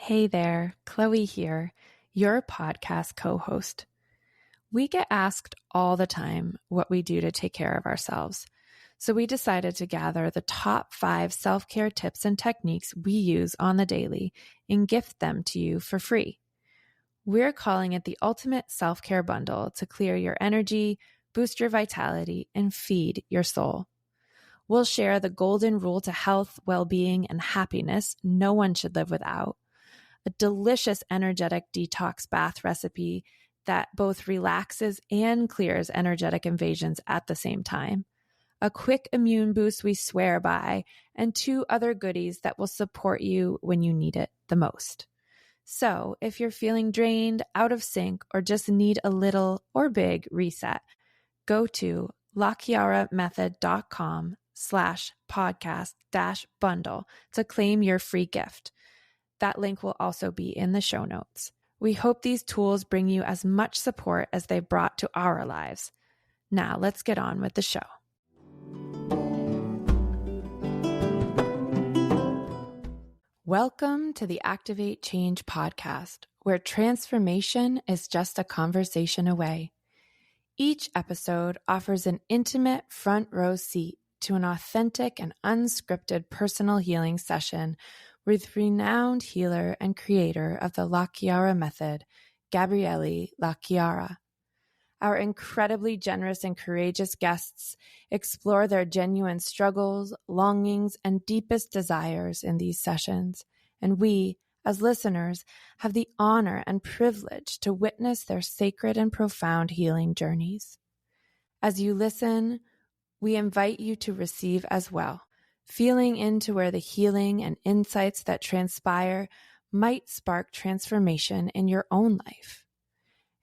Hey there, Chloë here, your podcast co-host. We get asked all the time what we do to take care of ourselves. So we decided to gather the top 5 self-care tips and techniques we use on the daily and gift them to you for free. We're calling it the ultimate self-care bundle to clear your energy, boost your vitality, and feed your soul. We'll share the golden rule to health, well-being, and happiness no one should live without. A delicious energetic detox bath recipe that both relaxes and clears energetic invasions at the same time. A quick immune boost we swear by, and 2 other goodies that will support you when you need it the most. So if you're feeling drained, out of sync, or just need a little or big reset, go to LaChiaraMethod.com/podcast-bundle to claim your free gift. That link will also be in the show notes. We hope these tools bring you as much support as they brought to our lives. Now let's get on with the show. Welcome to the Activate Change podcast, where transformation is just a conversation away. Each episode offers an intimate front row seat to an authentic and unscripted personal healing session with renowned healer and creator of the LaChiara Method, Gabrielli LaChiara. Our incredibly generous and courageous guests explore their genuine struggles, longings, and deepest desires in these sessions, and we, as listeners, have the honor and privilege to witness their sacred and profound healing journeys. As you listen, we invite you to receive as well, feeling into where the healing and insights that transpire might spark transformation in your own life.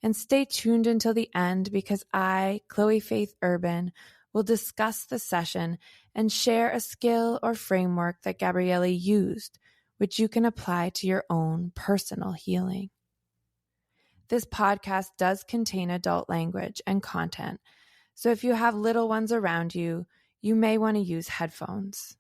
And stay tuned until the end because I, Chloë Faith Urban, will discuss the session and share a skill or framework that Gabrielli used, which you can apply to your own personal healing. This podcast does contain adult language and content, so if you have little ones around you, you may want to use headphones.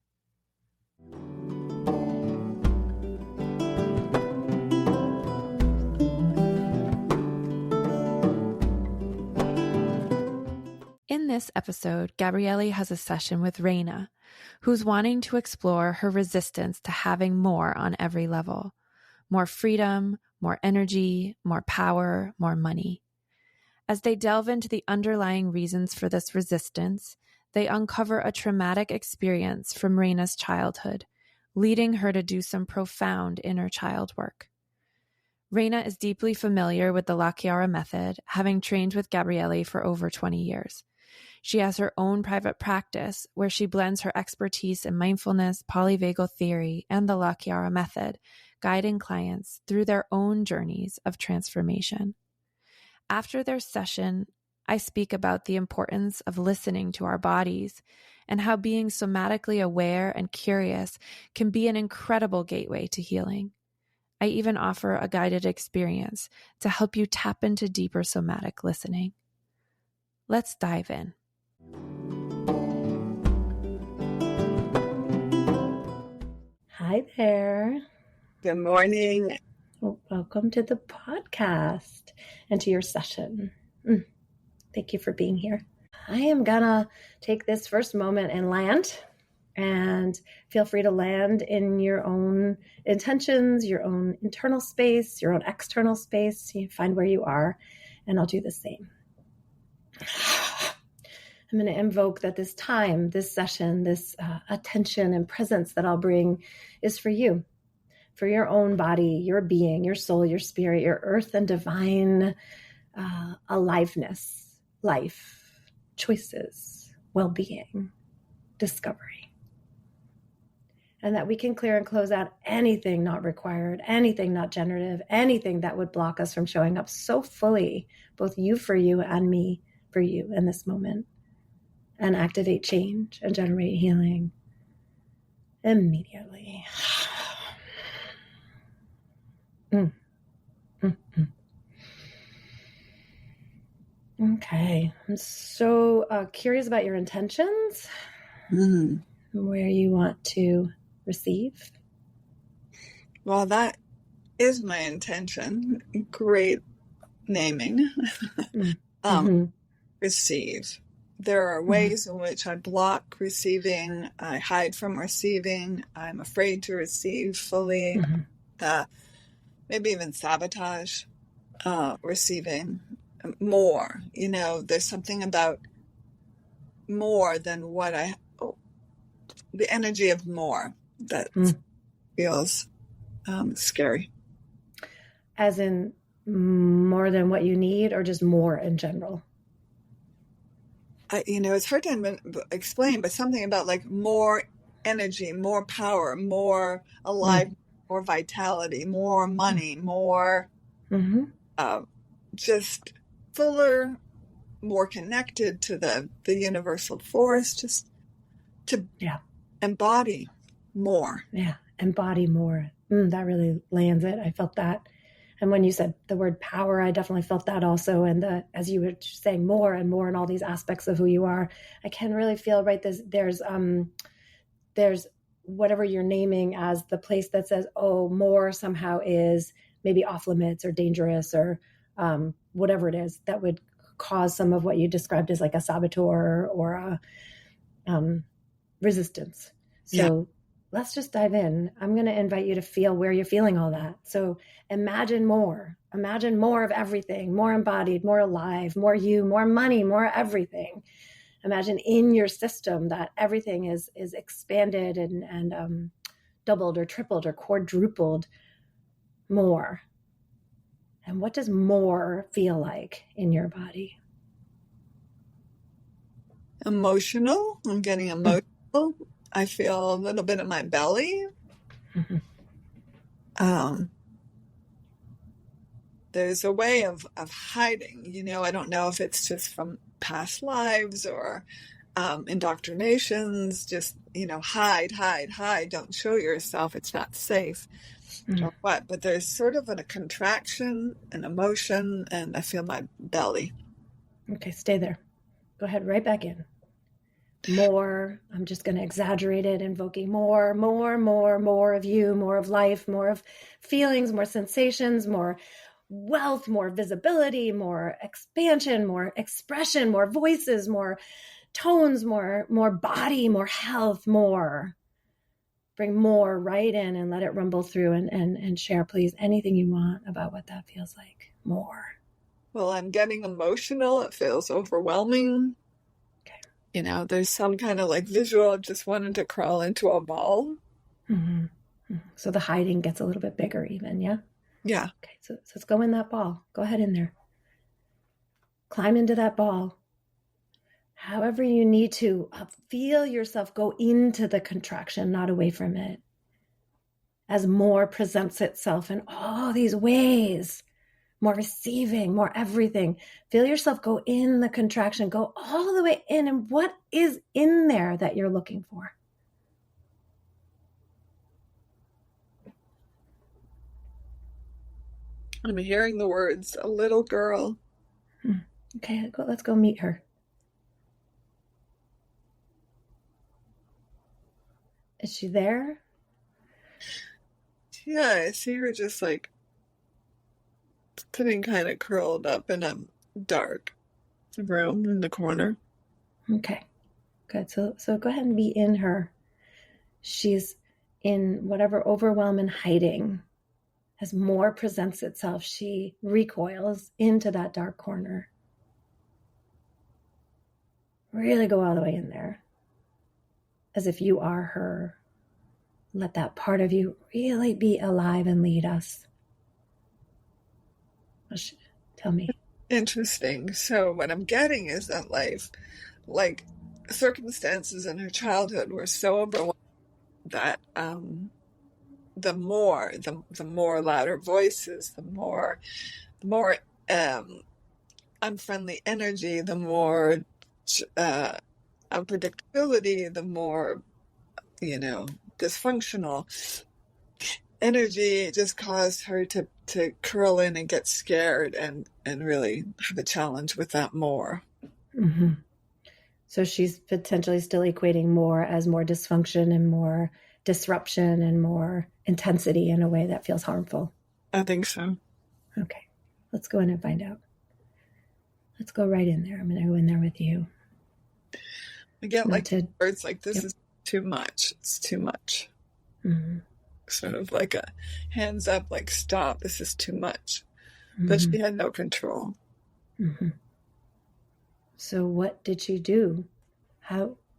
In this episode, Gabrielli has a session with Reina, who's wanting to explore her resistance to having more on every level. More freedom, more energy, more power, more money. As they delve into the underlying reasons for this resistance, they uncover a traumatic experience from Reina's childhood, leading her to do some profound inner child work. Reina is deeply familiar with the LaChiara Method, having trained with Gabrielli for over 20 years. She has her own private practice where she blends her expertise in mindfulness, polyvagal theory, and the LaChiara Method, guiding clients through their own journeys of transformation. After their session, I speak about the importance of listening to our bodies and how being somatically aware and curious can be an incredible gateway to healing. I even offer a guided experience to help you tap into deeper somatic listening. Let's dive in. Hi there. Good morning. Welcome to the podcast and to your session. Thank you for being here. I am gonna take this first moment and land, and feel free to land in your own intentions, your own internal space, your own external space. You find where you are, and I'll do the same. I'm going to invoke that this time, this session, this attention and presence that I'll bring is for you, for your own body, your being, your soul, your spirit, your earth and divine aliveness, life, choices, well-being, discovery. And that we can clear and close out anything not required, anything not generative, anything that would block us from showing up so fully, both you for you and me for you in this moment, and activate change and generate healing immediately. Okay. I'm so curious about your intentions, where you want to receive. Well, that is my intention. Great naming. Mm-hmm. Receive. There are ways in which I block receiving. I hide from receiving. I'm afraid to receive fully. Maybe even sabotage receiving more. There's something about more than what the energy of more that feels scary. As in more than what you need, or just more in general? It's hard to explain, but something about like more energy, more power, more alive, more vitality, more money, more just fuller, more connected to the universal force, just to embody more. Yeah, embody more. That really lands it. I felt that. And when you said the word power, I definitely felt that also. And as you were saying more and more in all these aspects of who you are, I can really feel, right, there's whatever you're naming as the place that says, oh, more somehow is maybe off limits or dangerous or whatever it is that would cause some of what you described as like a saboteur or a resistance. So let's just dive in. I'm going to invite you to feel where you're feeling all that. So imagine more of everything, more embodied, more alive, more you, more money, more everything. Imagine in your system that everything is expanded and doubled or tripled or quadrupled more. And what does more feel like in your body? Emotional. I'm getting emotional. I feel a little bit in my belly. There's a way of hiding. I don't know if it's just from past lives or indoctrinations. Just, hide. Don't show yourself. It's not safe. Or what? But there's sort of a contraction, an emotion, and I feel my belly. Okay, stay there. Go ahead, right back in. More, I'm just going to exaggerate it, invoking more of you, more of life, more of feelings, more sensations, more wealth, more visibility, more expansion, more expression, more voices, more tones, more body, more health, more. Bring more right in and let it rumble through and share, please, anything you want about what that feels like. More. Well, I'm getting emotional. It feels overwhelming. There's some kind of like visual of just wanting to crawl into a ball. So the hiding gets a little bit bigger even, yeah? Yeah. Okay, so let's go in that ball. Go ahead in there. Climb into that ball. However you need to, feel yourself go into the contraction, not away from it. As more presents itself in all these ways. More receiving, more everything. Feel yourself go in the contraction, go all the way in. And what is in there that you're looking for? I'm hearing the words, a little girl. Okay, let's go meet her. Is she there? Yeah, I see her just like sitting kind of curled up in a dark room in the corner. Okay, good. So go ahead and be in her. She's in whatever overwhelm and hiding. As more presents itself, she recoils into that dark corner. Really go all the way in there. As if you are her. Let that part of you really be alive and lead us. Tell me. Interesting. So what I'm getting is that like circumstances in her childhood were so overwhelming that the more louder voices, the more unfriendly energy, the more unpredictability, the more dysfunctional energy just caused her to curl in and get scared and really have a challenge with that more. So she's potentially still equating more as more dysfunction and more disruption and more intensity in a way that feels harmful. I think so. Okay. Let's go in and find out. Let's go right in there. I'm going to go in there with you. I get words like, this is too much. It's too much. Mm-hmm. Sort of like a hands up, like, stop, this is too much. Mm-hmm. But she had no control. Mm-hmm. So what did she do?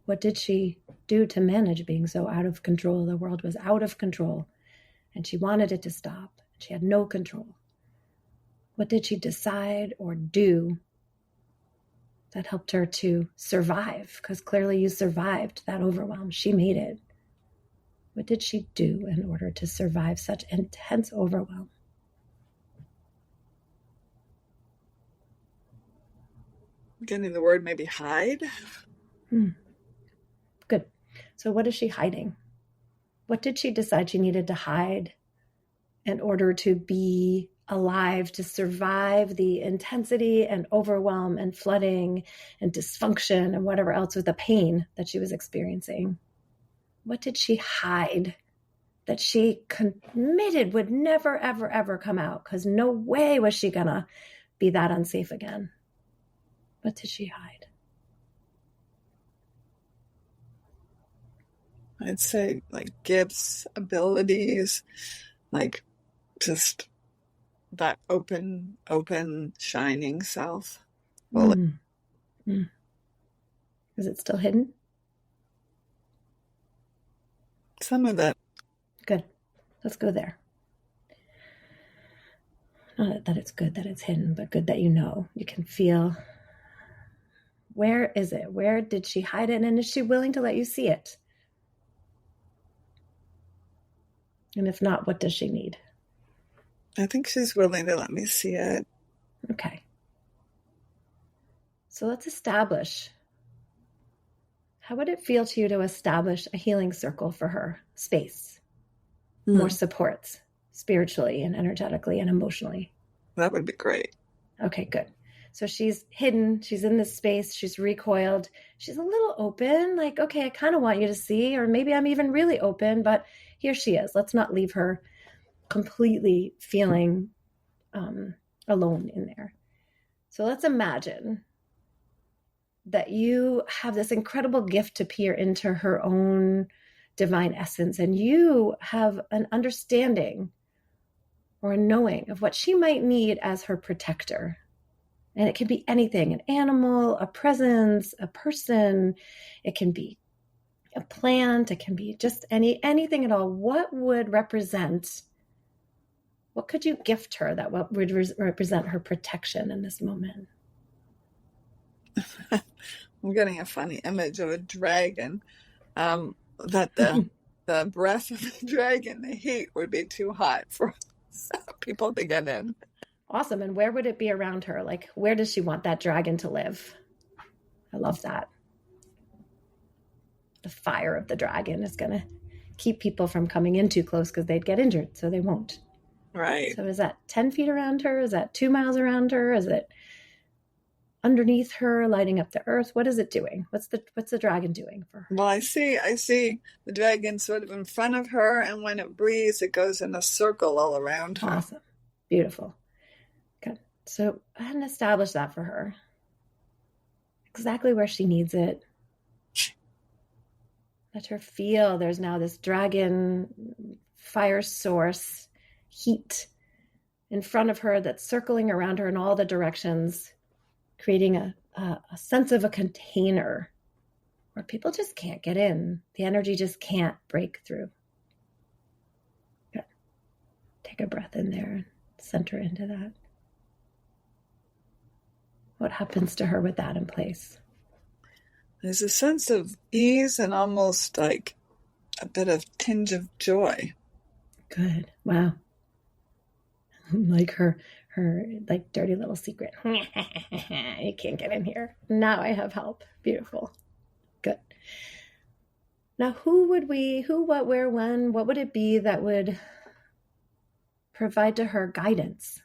What did she do to manage being so out of control? The world was out of control and she wanted it to stop. She had no control. What did she decide or do that helped her to survive? Because clearly you survived that overwhelm. She made it. What did she do in order to survive such intense overwhelm? Getting the word maybe hide. Good. So what is she hiding? What did she decide she needed to hide in order to be alive, to survive the intensity and overwhelm and flooding and dysfunction and whatever else with the pain that she was experiencing? What did she hide that she committed would never, ever, ever come out? Because no way was she going to be that unsafe again. What did she hide? I'd say like gifts, abilities, like just that open, shining self. Well, Is it still hidden? Some of it. Good. Let's go there. Not that it's good that it's hidden, but good that you know. You can feel, where is it? Where did she hide it? And is she willing to let you see it? And if not, what does she need? I think she's willing to let me see it. Okay. So let's establish. How would it feel to you to establish a healing circle for her? Space. More supports, spiritually and energetically and emotionally. That would be great. Okay, good. So she's hidden. She's in this space. She's recoiled. She's a little open. Like, okay, I kind of want you to see, or maybe I'm even really open, but here she is. Let's not leave her completely feeling alone in there. So let's imagine that you have this incredible gift to peer into her own divine essence, and you have an understanding or a knowing of what she might need as her protector. And it can be anything, an animal, a presence, a person. It can be a plant. It can be just anything at all. What would represent, what could you gift her that what would represent her protection in this moment? I'm getting a funny image of a dragon. That the breath of the dragon, the heat would be too hot for people to get in. Awesome. And where would it be around her? Like, where does she want that dragon to live? I love that. The fire of the dragon is going to keep people from coming in too close because they'd get injured. So they won't. Right. So is that 10 feet around her? Is that 2 miles around her? Is it underneath her, lighting up the earth? What is it doing? What's the dragon doing for her? Well, I see the dragon sort of in front of her, and when it breathes, it goes in a circle all around her. Awesome. Beautiful. Good. So go ahead and establish that for her. Exactly where she needs it. Let her feel there's now this dragon fire source, heat in front of her that's circling around her in all the directions, creating a sense of a container where people just can't get in. The energy just can't break through. Good. Take a breath in there and center into that. What happens to her with that in place? There's a sense of ease and almost like a bit of tinge of joy. Good. Wow. Like her like dirty little secret. You can't get in here. Now I have help. Beautiful. Good. Now who, what, where, when, what would it be that would provide to her guidance?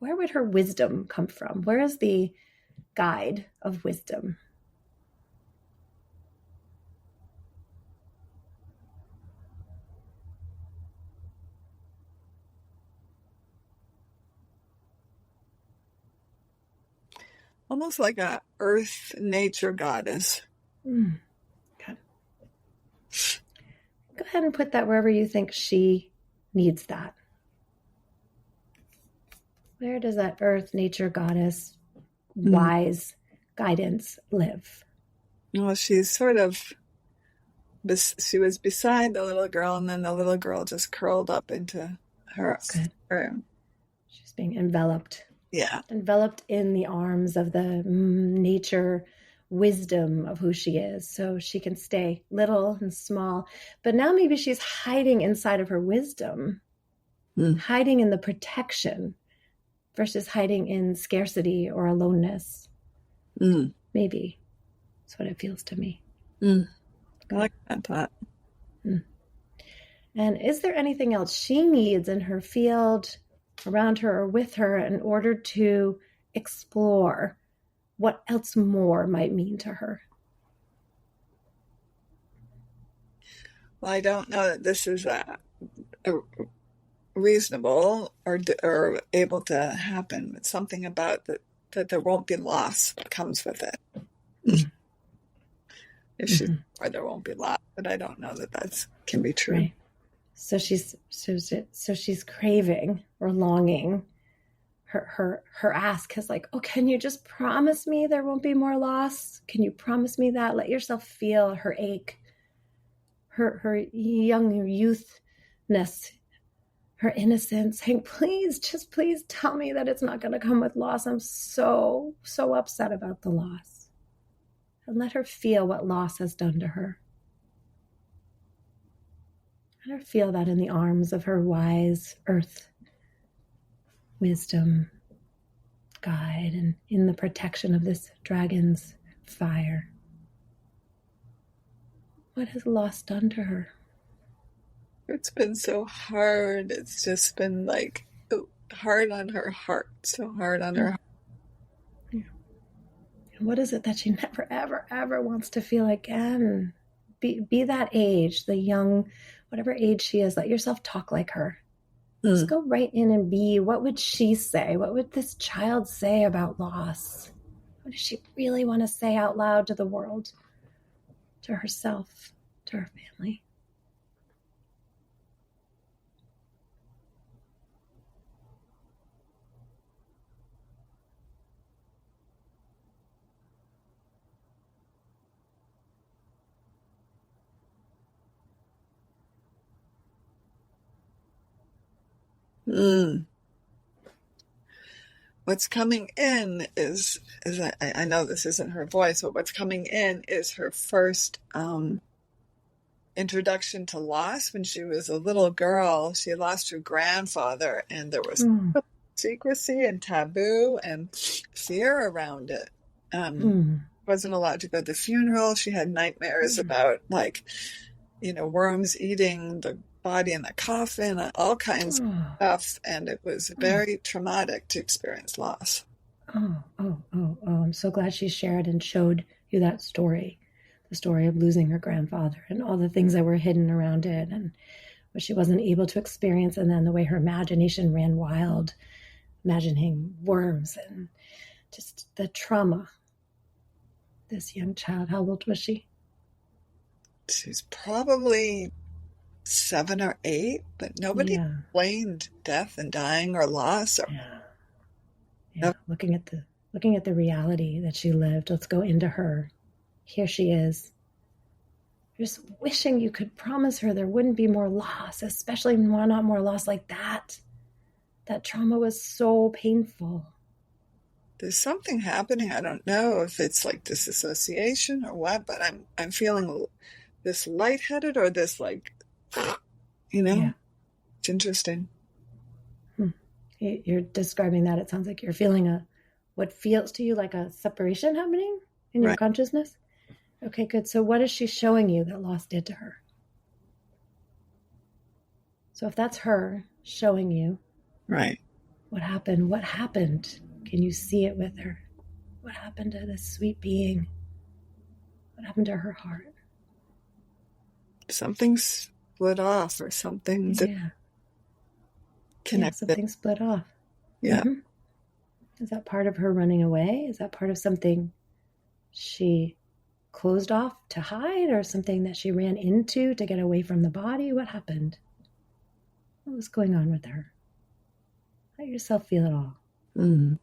Where would her wisdom come from? Where is the guide of wisdom? almost like a earth nature goddess. Okay. Go ahead and put that wherever you think she needs that. Where does that earth nature goddess wise guidance live? Well, she's sort of, she was beside the little girl, and then the little girl just curled up into her room. She's being enveloped. Yeah. Enveloped in the arms of the nature wisdom of who she is, so she can stay little and small. But now maybe she's hiding inside of her wisdom, hiding in the protection versus hiding in scarcity or aloneness. Maybe that's what it feels to me. I like that thought. And is there anything else she needs in her field, around her or with her, in order to explore what else more might mean to her? Well, I don't know that this is a reasonable or able to happen. It's something about that there won't be loss that comes with it. If she's or there won't be loss, but I don't know that can be true. Right. So she's craving or longing. Her ask is like, oh, can you just promise me there won't be more loss? Can you promise me that? Let yourself feel her ache, her young youthness, her innocence, saying, please tell me that it's not going to come with loss. I'm so upset about the loss. And let her feel what loss has done to her. Let her feel that in the arms of her wise earth wisdom guide, and in the protection of this dragon's fire. What has loss done to her? It's been so hard. It's just been like hard on her heart. So hard on her heart. Yeah. And what is it that she never, ever, ever wants to feel again? Be that age, the young, whatever age she is, let yourself talk like her. Just go right in and be. What would she say? What would this child say about loss? What does she really want to say out loud to the world, to herself, to her family? What's coming in is I know this isn't her voice, but what's coming in is her first introduction to loss. When she was a little girl, she lost her grandfather, and there was secrecy and taboo and fear around it. Wasn't allowed to go to the funeral. She had nightmares about worms eating the body in the coffin, all kinds of stuff, and it was very traumatic to experience loss. I'm so glad she shared and showed you that story, the story of losing her grandfather and all the things that were hidden around it and what she wasn't able to experience, and then the way her imagination ran wild, imagining worms and just the trauma. This young child, how old was she? She's probably 7 or 8, but nobody explained death and dying or loss. Looking at the reality that she lived. Let's go into her. Here she is. Just wishing you could promise her there wouldn't be more loss, especially not more loss like that. That trauma was so painful. There's something happening. I don't know if it's like disassociation or what, but I'm feeling this lightheaded or this it's interesting. You're describing that. It sounds like you're feeling what feels to you like a separation happening in your consciousness. Okay, good. So what is she showing you that loss did to her? So if that's her showing you, right, what happened? Can you see it with her? What happened to this sweet being? What happened to her heart? Something split off or something connected. Something split off. Yeah. Is that part of her running away? Is that part of something she closed off to hide, or something that she ran into to get away from the body? What happened? What was going on with her? Let yourself feel it all. Mm.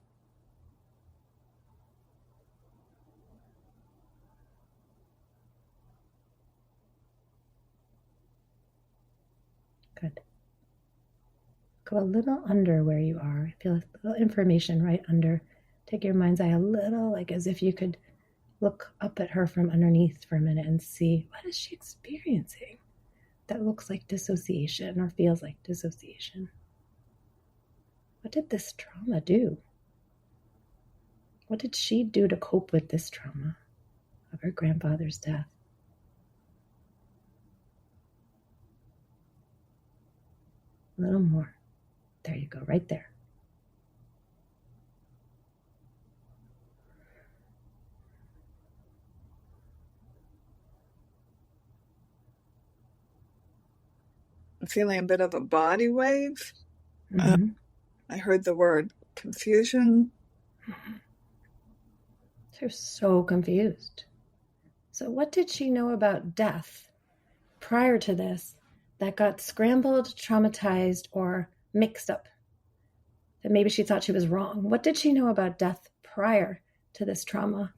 Good. Go a little under where you are. Feel a little information right under. Take your mind's eye a little, like as if you could look up at her from underneath for a minute and see, what is she experiencing that looks like dissociation or feels like dissociation? What did this trauma do? What did she do to cope with this trauma of her grandfather's death? A little more. There you go, right there. I'm feeling a bit of a body wave. Mm-hmm. I heard the word confusion. She was so confused. So what did she know about death prior to this that got scrambled, traumatized, or mixed up? That maybe she thought she was wrong. What did she know about death prior to this trauma?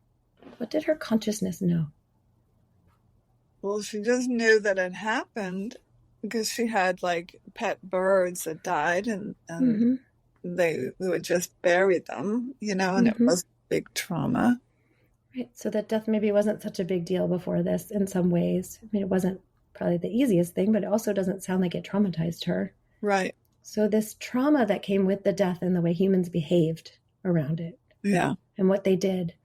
What did her consciousness know? Well, she just knew that it happened because she had like pet birds that died, and Mm-hmm. they would just bury them, and it was a big trauma. Right. So that death maybe wasn't such a big deal before this in some ways. I mean, it wasn't probably the easiest thing, but it also doesn't sound like it traumatized her. Right. So this trauma that came with the death and the way humans behaved around it. Yeah. And what they did,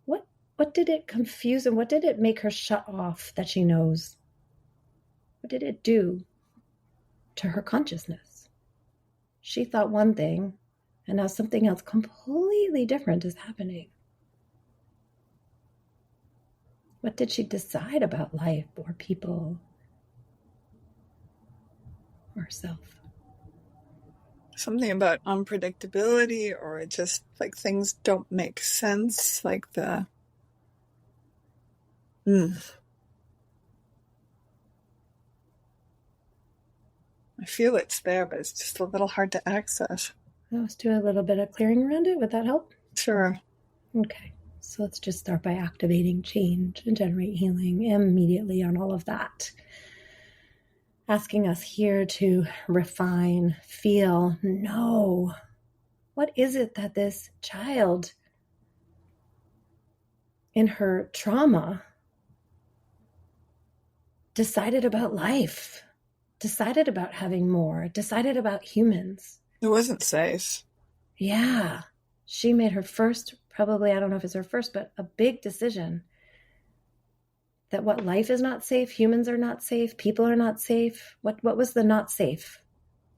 what did it confuse, and what did it make her shut off that she knows? What did it do to her consciousness? She thought one thing, and now something else completely different is happening. What did she decide about life or people or herself? Something about unpredictability, or just like things don't make sense, like the I feel it's there, but it's just a little hard to access. Let's do a little bit of clearing around it. Would that help? Sure. Okay. So let's just start by activating change and generate healing immediately on all of that. Asking us here to refine, feel, know. What is it that this child in her trauma decided about life, decided about having more, decided about humans? It wasn't safe. Yeah. She made her first, probably, I don't know if it's her first, but a big decision that what life is not safe, humans are not safe, people are not safe. What was the not safe?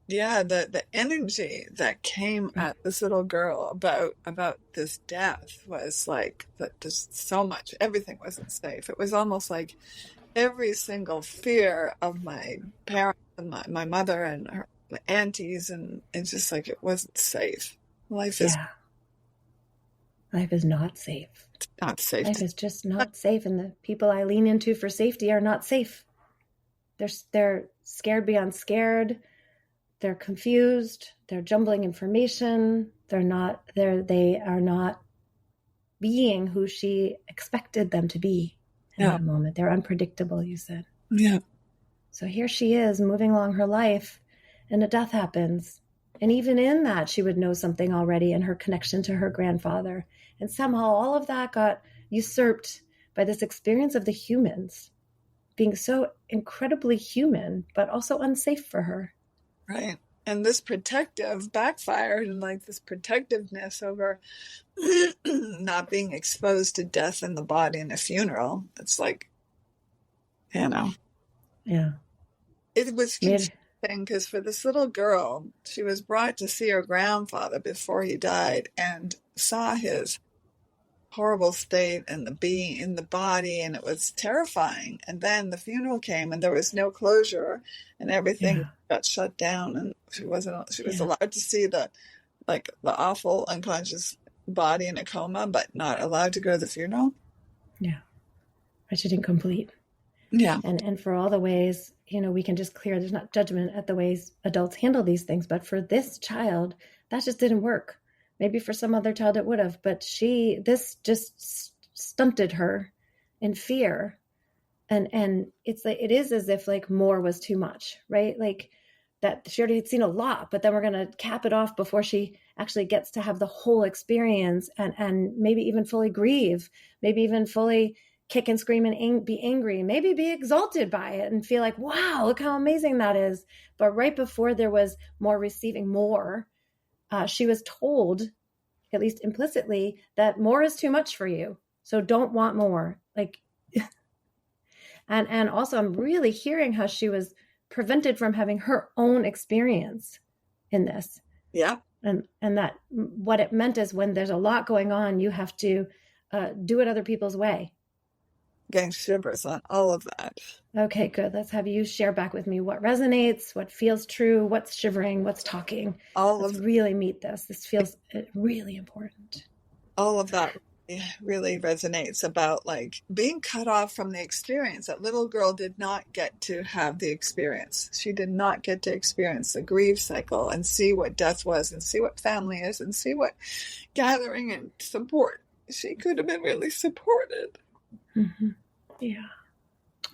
Yeah, the energy that came at this little girl about this death was like that. Just so much, everything wasn't safe. It was almost like every single fear of my parents and my mother and her aunties, and it's just like it wasn't safe. Life is not safe. It's not safe. Life is just not safe, and the people I lean into for safety are not safe. They're scared beyond scared. They're confused. They're jumbling information. They are not being who she expected them to be in that moment. They're unpredictable, you said. Yeah. So here she is moving along her life, and a death happens. And even in that, she would know something already in her connection to her grandfather. And somehow all of that got usurped by this experience of the humans being so incredibly human, but also unsafe for her. Right. And this protective backfired, and like this protectiveness over not being exposed to death in the body in a funeral. It's like, Yeah. It was confusing because for this little girl, she was brought to see her grandfather before he died and saw his horrible state and the being in the body, and it was terrifying. And then the funeral came and there was no closure, and everything got shut down, and she was allowed to see the awful unconscious body in a coma, but not allowed to go to the funeral. Yeah. But she didn't complete. Yeah. And for all the ways, we can just clear, there's not judgment at the ways adults handle these things, but for this child, that just didn't work. Maybe for some other child it would have, but this just stunted her in fear. And it's like, it is as if like more was too much, right? Like that she already had seen a lot, but then we're going to cap it off before she actually gets to have the whole experience and maybe even fully grieve, maybe even fully kick and scream and be angry, maybe be exalted by it and feel like, wow, look how amazing that is. But right before there was more receiving more, she was told, at least implicitly, that more is too much for you. So don't want more. Like, and also I'm really hearing how she was prevented from having her own experience in this. Yeah. And that what it meant is when there's a lot going on, you have to do it other people's way. Getting shivers on all of that. Okay, good. Let's have you share back with me what resonates, what feels true, what's shivering, what's talking. Let's really meet this. This feels really important. All of that really resonates about like being cut off from the experience. That little girl did not get to have the experience. She did not get to experience the grief cycle and see what death was and see what family is and see what gathering and support. She could have been really supported. Mm-hmm. Yeah.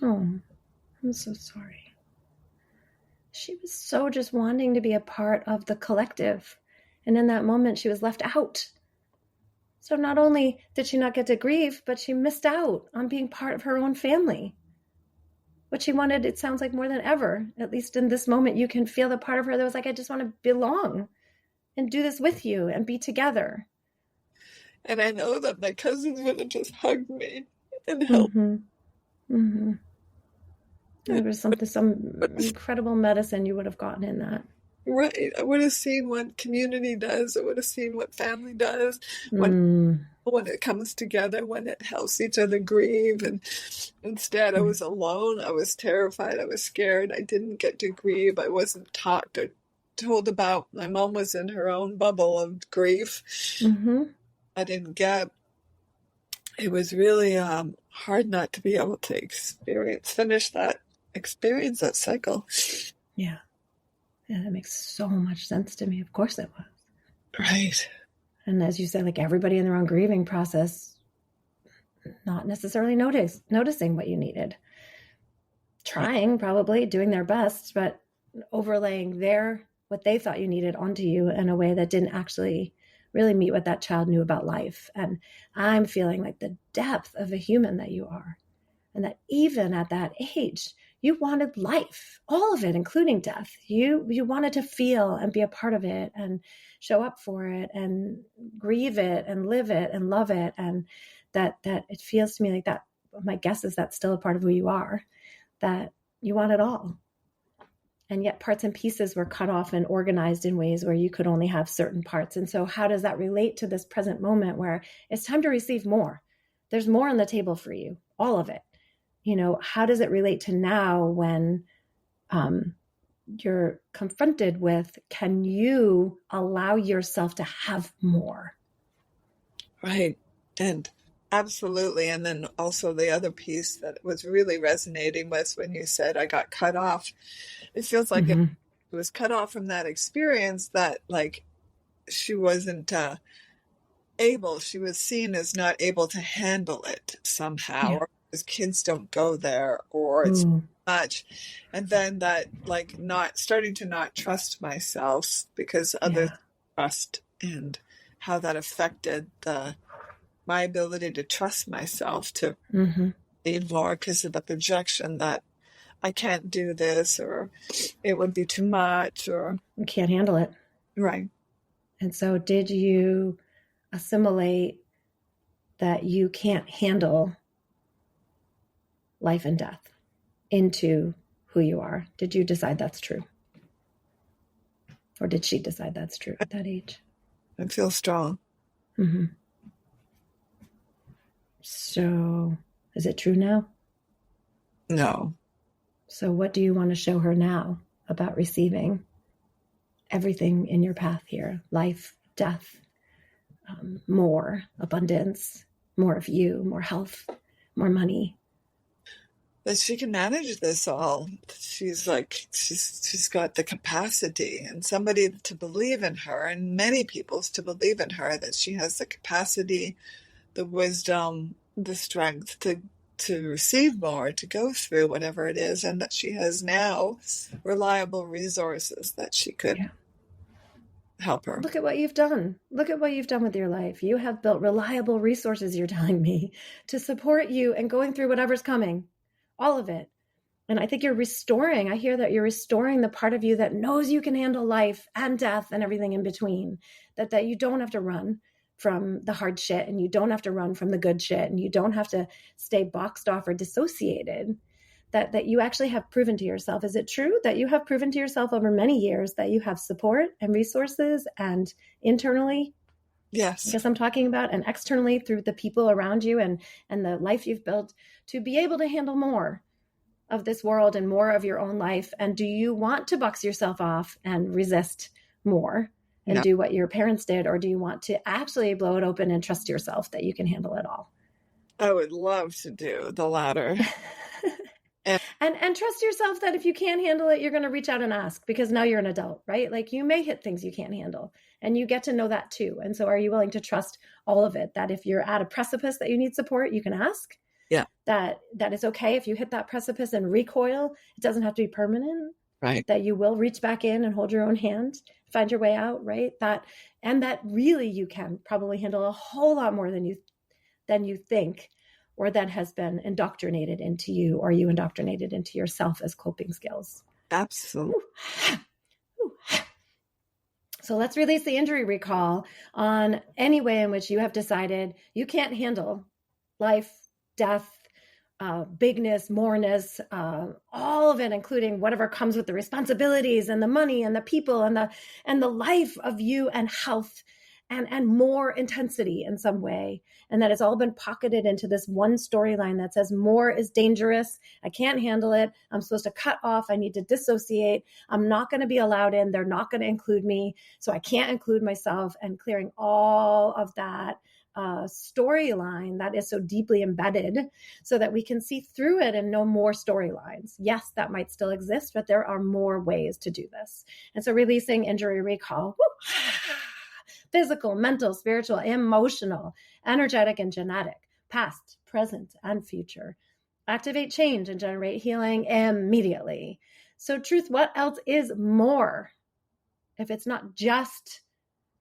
Oh, I'm so sorry. She was so just wanting to be a part of the collective. And in that moment, she was left out. So not only did she not get to grieve, but she missed out on being part of her own family. What she wanted, it sounds like more than ever, at least in this moment, you can feel the part of her that was like, I just want to belong and do this with you and be together. And I know that my cousins would have just hugged me and helped. Mm-hmm. Mm-hmm. There was some incredible medicine you would have gotten in that. Right. I would have seen what community does. I would have seen what family does when it comes together, when it helps each other grieve. And instead, I was alone. I was terrified. I was scared. I didn't get to grieve. I wasn't talked or told about. My mom was in her own bubble of grief. Mm-hmm. I didn't get. It was really hard not to be able to finish that experience, that cycle. Yeah. Yeah, that makes so much sense to me. Of course it was. Right. And as you said, like everybody in their own grieving process, not necessarily noticing what you needed. Trying, probably, doing their best, but overlaying what they thought you needed onto you in a way that didn't actually really meet what that child knew about life. And I'm feeling like the depth of a human that you are. And that even at that age, you wanted life, all of it, including death. You wanted to feel and be a part of it and show up for it and grieve it and live it and love it. And that it feels to me like that. My guess is that's still a part of who you are, that you want it all. And yet parts and pieces were cut off and organized in ways where you could only have certain parts. And so how does that relate to this present moment where it's time to receive more? There's more on the table for you, all of it. How does it relate to now when you're confronted with, can you allow yourself to have more? Right. And absolutely. And then also the other piece that was really resonating was when you said, I got cut off. It feels like it was cut off from that experience, that like she wasn't able, she was seen as not able to handle it somehow. Yeah. Or kids don't go there, or it's too much. And then that like starting to not trust myself because others trust, and how that affected my ability to trust myself to need more because of the projection that I can't do this, or it would be too much, or you can't handle it. Right. And so did you assimilate that you can't handle life and death into who you are? Did you decide that's true? Or did she decide that's true at that age? I feel strong. Mm-hmm. So is it true now? No. So what do you want to show her now about receiving everything in your path here? Life, death, more abundance, more of you, more health, more money. That she can manage this all. She's got the capacity, and somebody to believe in her, and many people's to believe in her, that she has the capacity, the wisdom, the strength to receive more, to go through whatever it is, and that she has now reliable resources that she could help her. Look at what you've done. Look at what you've done with your life. You have built reliable resources, you're telling me, to support you and going through whatever's coming. All of it. And I think I hear that you're restoring the part of you that knows you can handle life and death and everything in between, that you don't have to run from the hard shit, and you don't have to run from the good shit, and you don't have to stay boxed off or dissociated, that you actually have proven to yourself. Is it true that you have proven to yourself over many years that you have support and resources, and internally? Yes. I guess I'm talking about, and externally through the people around you and the life you've built, to be able to handle more of this world and more of your own life. And do you want to box yourself off and resist more and do what your parents did? Or do you want to actually blow it open and trust yourself that you can handle it all? I would love to do the latter. And trust yourself that if you can't handle it, you're going to reach out and ask, because now you're an adult, right? Like, you may hit things you can't handle, and you get to know that too. And so are you willing to trust all of it? That if you're at a precipice that you need support, you can ask. Yeah. That it's okay if you hit that precipice and recoil. It doesn't have to be permanent. Right. That you will reach back in and hold your own hand, find your way out, right? That really you can probably handle a whole lot more than you think, or that has been indoctrinated into you, or you indoctrinated into yourself as coping skills. Absolutely. So let's release the injury recall on any way in which you have decided you can't handle life, death, bigness, moreness, all of it, including whatever comes with the responsibilities and the money and the people and the life of you, and health and more intensity in some way. And that it's all been pocketed into this one storyline that says more is dangerous. I can't handle it. I'm supposed to cut off. I need to dissociate. I'm not going to be allowed in. They're not going to include me. So I can't include myself, and clearing all of that storyline that is so deeply embedded, so that we can see through it and know more storylines. Yes, that might still exist, but there are more ways to do this. And so releasing injury recall, physical, mental, spiritual, emotional, energetic, and genetic, past, present, and future. Activate change and generate healing immediately. So truth, what else is more? If it's not just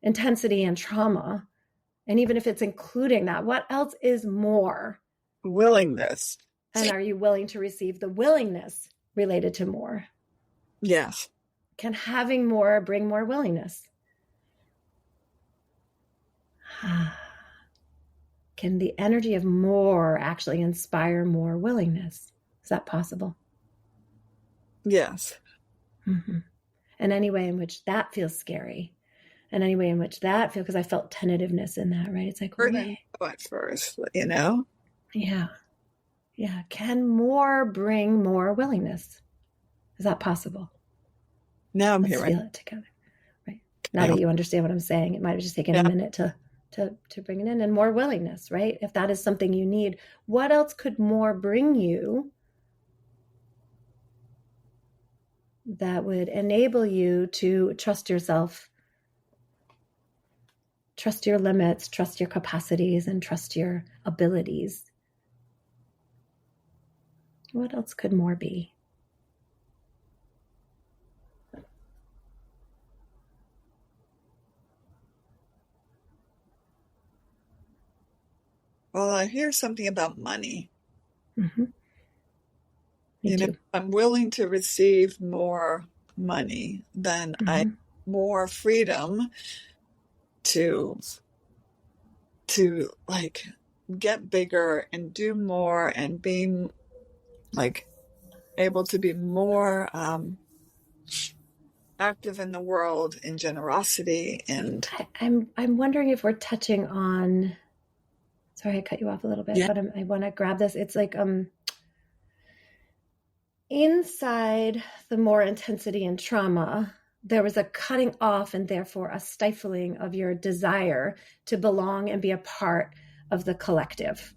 intensity and trauma, and even if it's including that, what else is more? Willingness. And are you willing to receive the willingness related to more? Yes. Can having more bring more willingness? Can the energy of more actually inspire more willingness? Is that possible? Yes. Mm-hmm. And any way in which that feels scary, and any way in which that feels, because I felt tentativeness in that, right? It's like, at first, you know? Yeah. Yeah. Can more bring more willingness? Is that possible? Now I'm Let's here. Feel it together. Right. Now that you understand what I'm saying, it might have just taken a minute to bring it in, and more willingness, right? If that is something you need, what else could more bring you that would enable you to trust yourself, trust your limits, trust your capacities, and trust your abilities? What else could more be? Well, I hear something about money. Mm-hmm. Me too. I'm willing to receive more money, then I have more freedom to like get bigger and do more, and being like able to be more active in the world in generosity. And I'm wondering if we're touching on, sorry, I cut you off a little bit, but I want to grab this. It's like inside the more intensity and trauma, there was a cutting off and therefore a stifling of your desire to belong and be a part of the collective,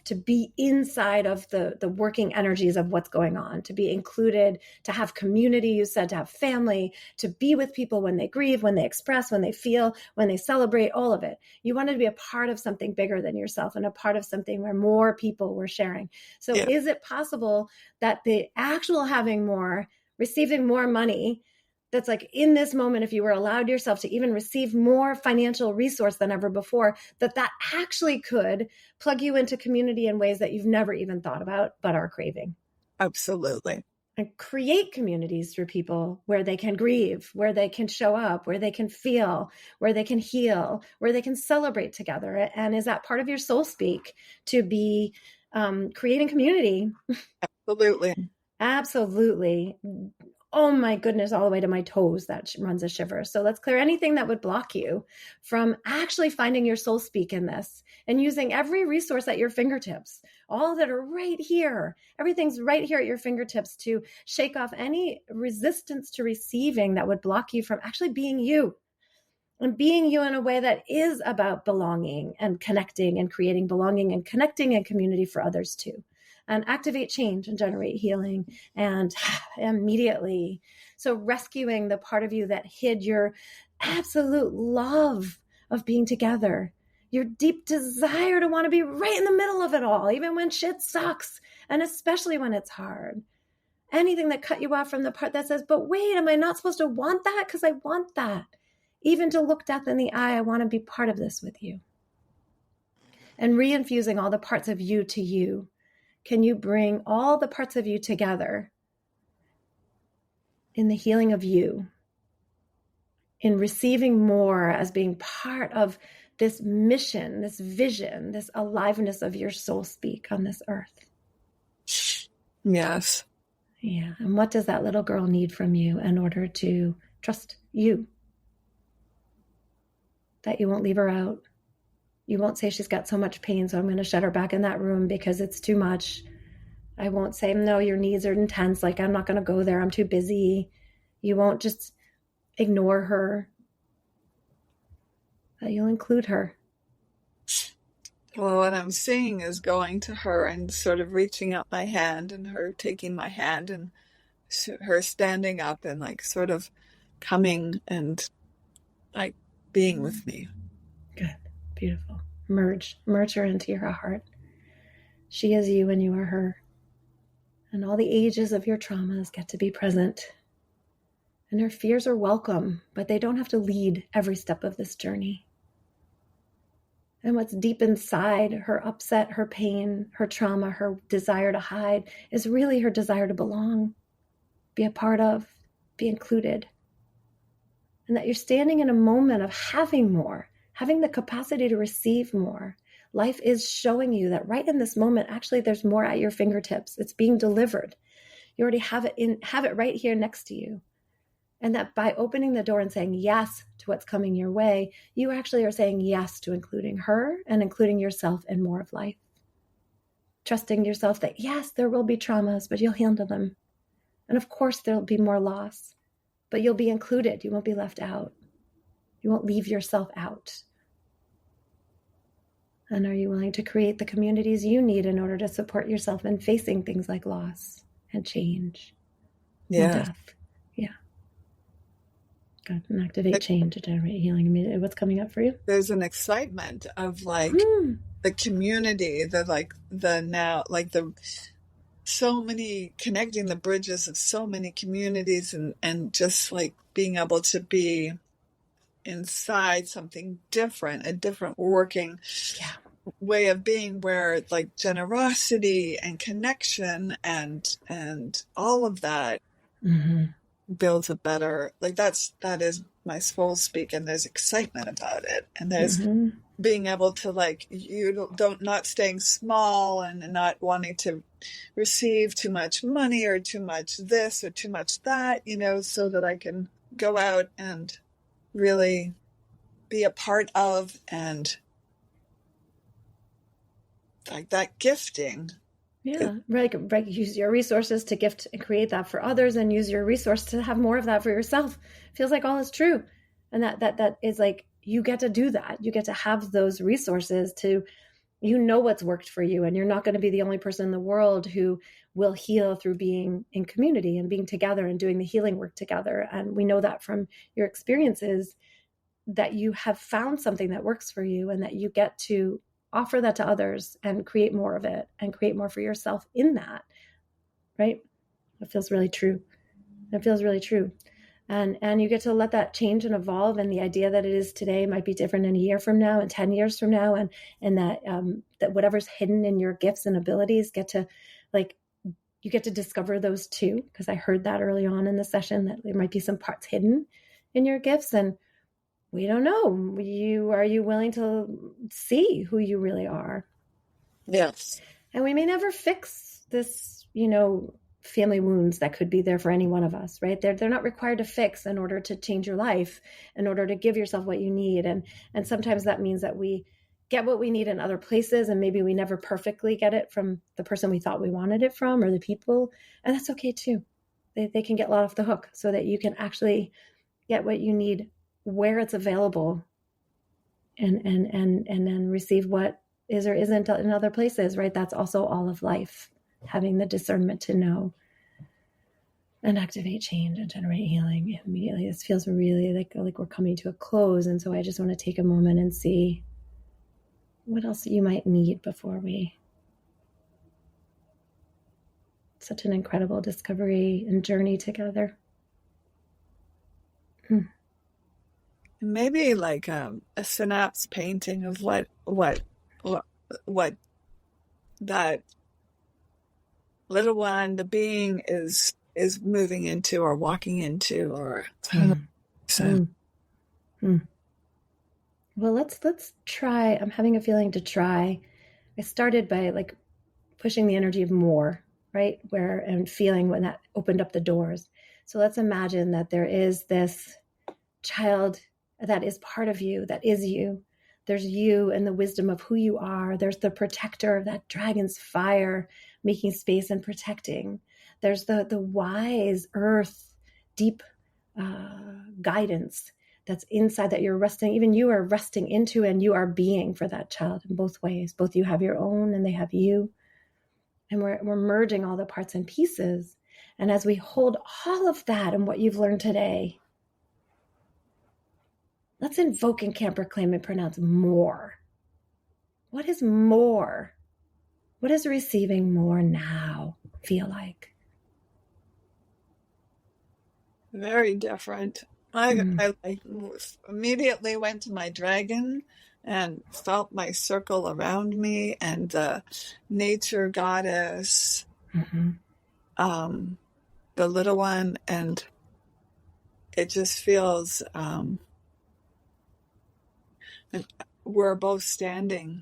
to be inside of the working energies of what's going on, to be included, to have community, you said, to have family, to be with people when they grieve, when they express, when they feel, when they celebrate, all of it. You wanted to be a part of something bigger than yourself and a part of something where more people were sharing. So is it possible that the actual having more, receiving more money, that's like in this moment, if you were allowed yourself to even receive more financial resource than ever before, that actually could plug you into community in ways that you've never even thought about, but are craving? Absolutely. And create communities for people where they can grieve, where they can show up, where they can feel, where they can heal, where they can celebrate together. And is that part of your soul speak, to be creating community? Absolutely. Absolutely. Oh my goodness, all the way to my toes, that runs a shiver. So let's clear anything that would block you from actually finding your soul speak in this and using every resource at your fingertips, all that are right here. Everything's right here at your fingertips to shake off any resistance to receiving that would block you from actually being you, and being you in a way that is about belonging and connecting and creating belonging and connecting and community for others too. And activate change and generate healing and immediately. So rescuing the part of you that hid your absolute love of being together, your deep desire to want to be right in the middle of it all, even when shit sucks, and especially when it's hard. Anything that cut you off from the part that says, but wait, am I not supposed to want that? Because I want that. Even to look death in the eye, I want to be part of this with you. And reinfusing all the parts of you to you. Can you bring all the parts of you together in the healing of you, in receiving more as being part of this mission, this vision, this aliveness of your soul speak on this earth? Yes. Yeah. And what does that little girl need from you in order to trust you? That you won't leave her out. You won't say she's got so much pain, so I'm going to shut her back in that room because it's too much. I won't say, no, your needs are intense. Like, I'm not going to go there. I'm too busy. You won't just ignore her. But you'll include her. Well, what I'm seeing is going to her and sort of reaching out my hand and her taking my hand and her standing up and like sort of coming and like being with me. Good. Beautiful. Merge her into your heart. She is you and you are her. And all the ages of your traumas get to be present. And her fears are welcome, but they don't have to lead every step of this journey. And what's deep inside her upset, her pain, her trauma, her desire to hide is really her desire to belong, be a part of, be included. And that you're standing in a moment of having more, having the capacity to receive more. Life is showing you that right in this moment, actually, there's more at your fingertips. It's being delivered. You already have it right here next to you. And that by opening the door and saying yes to what's coming your way, you actually are saying yes to including her and including yourself in more of life. Trusting yourself that, yes, there will be traumas, but you'll handle them. And of course, there'll be more loss, but you'll be included. You won't be left out. You won't leave yourself out. And are you willing to create the communities you need in order to support yourself in facing things like loss and change and death? Yeah. Good. And activate change to generate healing immediately. What's coming up for you? There's an excitement of like the community, so many, connecting the bridges of so many communities and just like being able to be inside something different, a different working way of being, where like generosity and connection and all of that builds a better, like that is my soul speak, and there's excitement about it, and there's being able to like, you don't not staying small and not wanting to receive too much money or too much this or too much that, so that I can go out and really be a part of, and like that gifting Yeah, right. Use your resources to gift and create that for others, and use your resource to have more of that for yourself. Feels like all is true, and that is like, you get to do that. You get to have those resources to, what's worked for you, and you're not going to be the only person in the world who will heal through being in community and being together and doing the healing work together. And we know that from your experiences, that you have found something that works for you, and that you get to offer that to others and create more of it and create more for yourself in that, right? It feels really true. It feels really true. And you get to let that change and evolve. And the idea that it is today might be different in a year from now and 10 years from now. And that whatever's hidden in your gifts and abilities you get to discover those too. Because I heard that early on in the session, that there might be some parts hidden in your gifts, and we don't know. Are you willing to see who you really are? Yes. And we may never fix this, family wounds that could be there for any one of us, right? They're not required to fix in order to change your life, in order to give yourself what you need. And sometimes that means that we get what we need in other places, and maybe we never perfectly get it from the person we thought we wanted it from, or the people. And that's okay too. They can get let off the hook, so that you can actually get what you need where it's available, and then receive what is or isn't in other places, right? That's also all of life, having the discernment to know and activate change and generate healing immediately. This feels really like we're coming to a close. And so I just want to take a moment and see what else you might need before we... Such an incredible discovery and journey together. Maybe like a synapse painting of what that little one, the being, is moving into or walking into, or I don't know. So. Well, let's try. I'm having a feeling to try. I started by pushing the energy of more, right? And feeling when that opened up the doors. So let's imagine that there is this child that is part of you, that is you. There's you and the wisdom of who you are. There's the protector of that dragon's fire, making space and protecting. There's the wise earth, deep guidance that's inside, that you're resting, even you are resting into, and you are being for that child in both ways. Both you have your own and they have you. And we're merging all the parts and pieces. And as we hold all of that and what you've learned today, let's invoke and can't proclaim and pronounce more. What is more? What does receiving more now feel like? Very different. I immediately went to my dragon and felt my circle around me, and the nature goddess, the little one, and it just feels... and we're both standing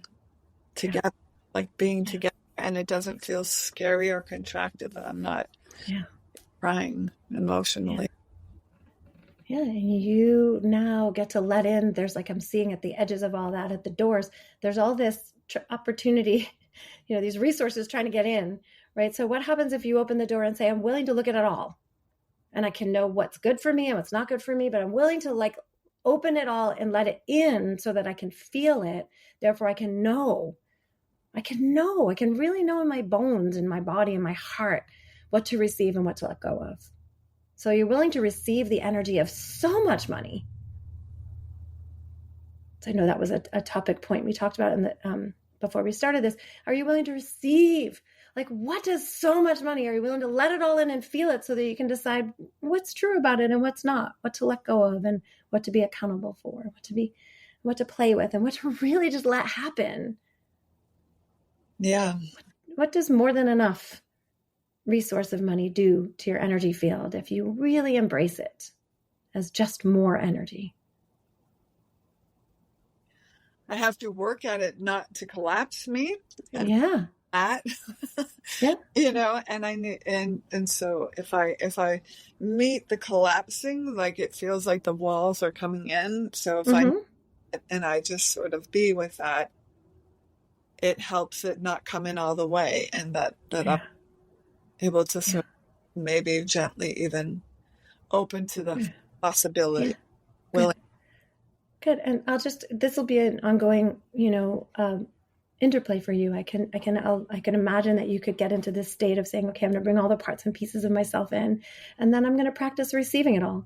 together, like being together, and it doesn't feel scary or contracted, that I'm not crying emotionally. Yeah, and you now get to let in. There's I'm seeing at the edges of all that, at the doors, there's all this opportunity, these resources trying to get in, right? So what happens if you open the door and say, I'm willing to look at it all, and I can know what's good for me and what's not good for me, but I'm willing to open it all and let it in so that I can feel it. Therefore, I can really know in my bones, in my body, in my heart, what to receive and what to let go of. So you're willing to receive the energy of so much money. So I know that was a topic point we talked about in the before we started this. Are you willing to receive? What does so much money? Are you willing to let it all in and feel it, so that you can decide what's true about it and what's not, what to let go of and what to be accountable for, what to play with, and what to really just let happen? Yeah. What does more than enough resource of money do to your energy field if you really embrace it as just more energy? I have to work at it not to collapse me. Yeah. And I need, and so if I meet the collapsing, it feels like the walls are coming in. So if I just sort of be with that, it helps it not come in all the way, and that Yeah. I'm able to sort of maybe gently even open to the possibility. Willing. Good. And this will be an ongoing, interplay for you. I can imagine that you could get into this state of saying, okay, I'm going to bring all the parts and pieces of myself in, and then I'm going to practice receiving it all,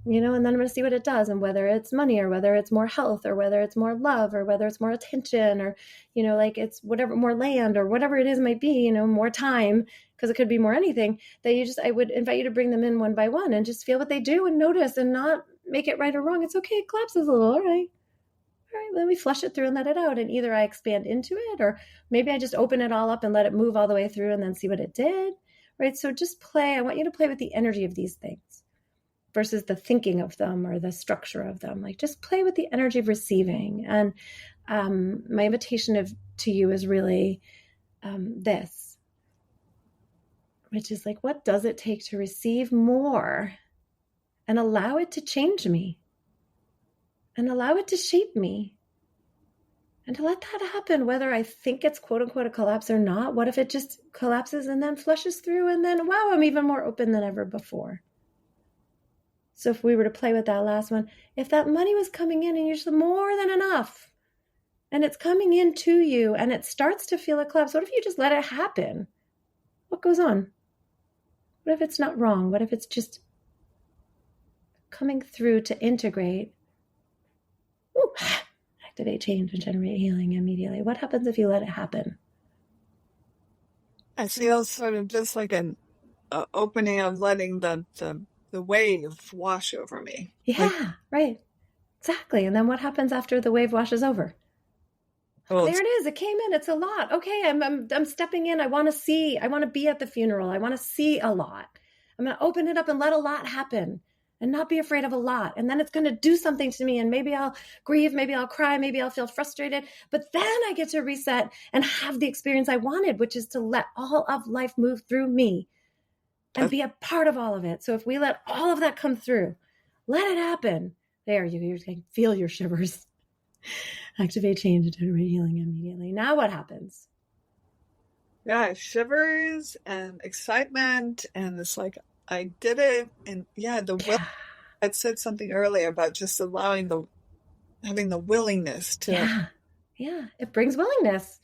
and then I'm going to see what it does, and whether it's money or whether it's more health or whether it's more love or whether it's more attention or, it's whatever, more land or whatever it is might be, more time, because it could be more anything that I would invite you to bring them in one by one and just feel what they do and notice and not make it right or wrong. It's okay. It collapses a little. All right, then we flush it through and let it out. And either I expand into it, or maybe I just open it all up and let it move all the way through and then see what it did. Right. So just play. I want you to play with the energy of these things versus the thinking of them or the structure of them. Like, just play with the energy of receiving. And my invitation to you is really this, which is like, what does it take to receive more and allow it to change me and allow it to shape me and to let that happen, whether I think it's quote unquote a collapse or not? What if it just collapses and then flushes through and then, wow, I'm even more open than ever before? So if we were to play with that last one, if that money was coming in and you're just more than enough and it's coming into you and it starts to feel a collapse, what if you just let it happen? What goes on? What if it's not wrong? What if it's just coming through to integrate? Ooh, activate change and generate healing immediately. What happens if you let it happen? I feel sort of just like an opening of letting the wave wash over me. Yeah, right. Exactly. And then what happens after the wave washes over? Well, there it is. It came in. It's a lot. Okay, I'm stepping in. I want to be at the funeral. I want to see a lot. I'm going to open it up and let a lot happen and not be afraid of a lot. And then it's going to do something to me. And maybe I'll grieve. Maybe I'll cry. Maybe I'll feel frustrated. But then I get to reset and have the experience I wanted, which is to let all of life move through me and be a part of all of it. So if we let all of that come through, let it happen. There, you can feel your shivers. Activate change and generate healing immediately. Now what happens? Yeah, shivers and excitement, and it's like, I did it. And will. I'd said something earlier about just having the willingness to. Yeah, it brings willingness,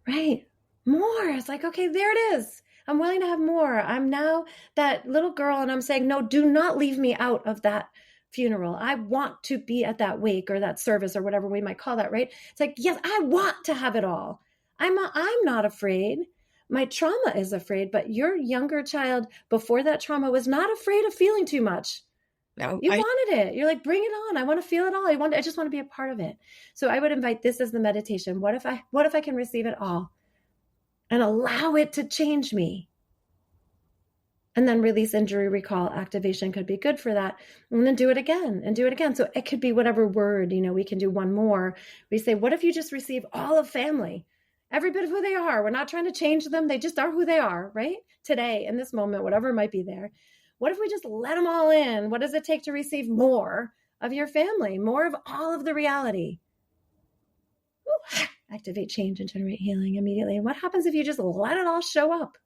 right? More. It's like, okay, there it is. I'm willing to have more. I'm now that little girl, and I'm saying, no, do not leave me out of that funeral. I want to be at that wake or that service or whatever we might call that, right? It's like, yes, I want to have it all. I'm not afraid. My trauma is afraid, but your younger child before that trauma was not afraid of feeling too much. No, you wanted it. You're like, bring it on. I want to feel it all. I just want to be a part of it. So I would invite this as the meditation. What if I can receive it all and allow it to change me? And then release, injury, recall, activation could be good for that. And then do it again and do it again. So it could be whatever word, we can do one more. We say, what if you just receive all of family, every bit of who they are? We're not trying to change them. They just are who they are, right? Today, in this moment, whatever might be there. What if we just let them all in? What does it take to receive more of your family, more of all of the reality? Ooh, activate change and generate healing immediately. And what happens if you just let it all show up?